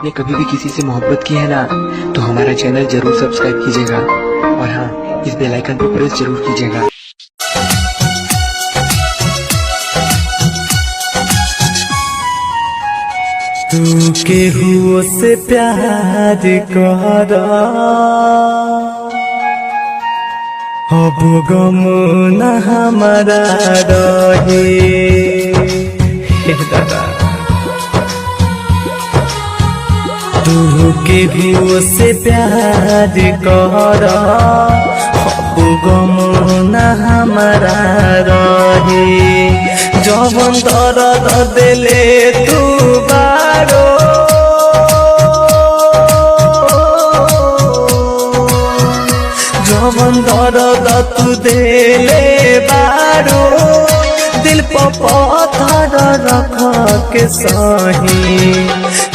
आपने कभी भी किसी से मोहब्बत की है ना, तो हमारा चैनल जरूर सब्सक्राइब कीजिएगा और हाँ, इस बेल आइकन पर प्रेस जरूर कीजिएगा। तू केहू से प्यार कर अब गम न हमारा रहे। दादा तू केहू से प्यार कर अब गम न हमारा रहे। जवन दर्द दिले तू बारो जवन दर्द तू दिले बारो दिल पर पत्थर रख के सही।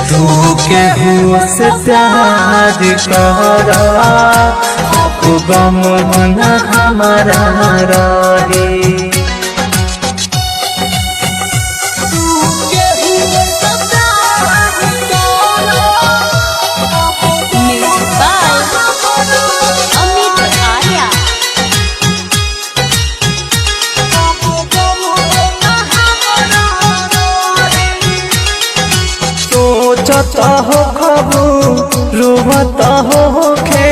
तू केहू से प्यार कर अब गम न हमारा रहे। सोचता हो खबू रोवता हो खे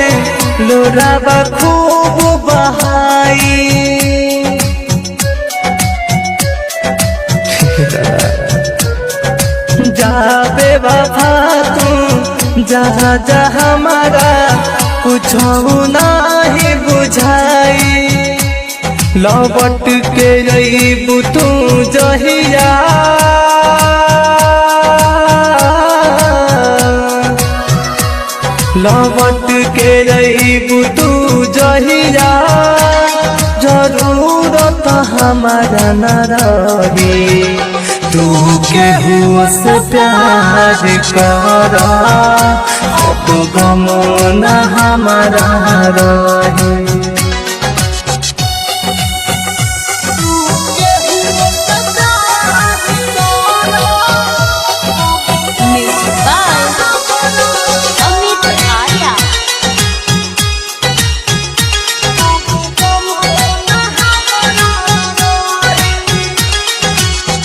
लोराबा खूब बहाई। जाबे वफा तू जहाँ जहाँ हमारा कुछ नहीं बुझाई। लौट के रही तू जहिया लौट के रही तू जहिया जरूरत हमारा न रही। तू केहू से प्यार कर अब गम न हमारा रही।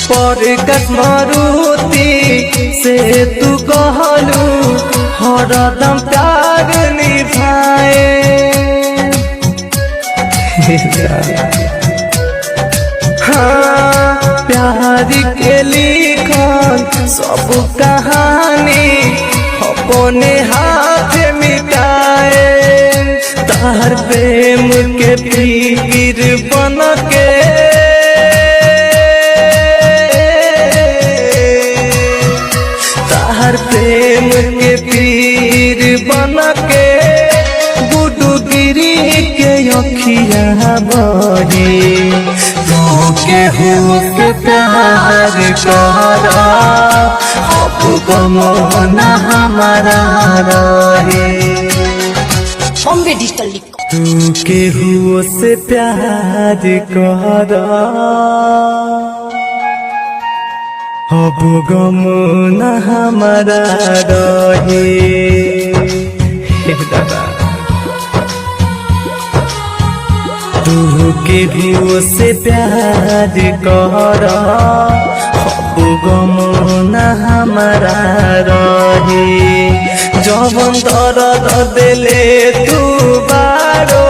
पर मारुति से तू कहलू हरदम प्यार निभाए। हाँ प्यार के लिखल सब कहानी अपने हाथ मिटाए। तार प्रेम के पीर बन के प्रेम के पीर बन के गुडगिरी के अखिया बही। तू केहू के प्यार कर अब गम न हमारा रहे। बॉम्बे डिजिटल लिख। तू केहू से प्यार कर अब गम न हमारा रहे। दादा तू केहू से प्यार कर अब गम न हमारा रहे। जवन दर्द दिले तू बारो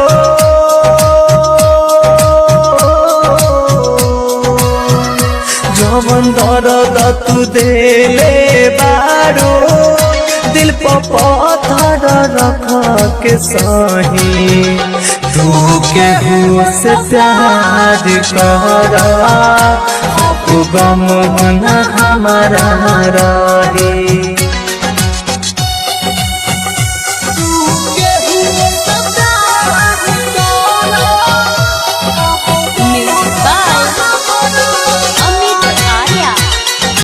जवन दर्द तू दिले बारो दिल पर पत्थर रख के सही। तू केहू से प्यार कर अब गम न हमारा रहे।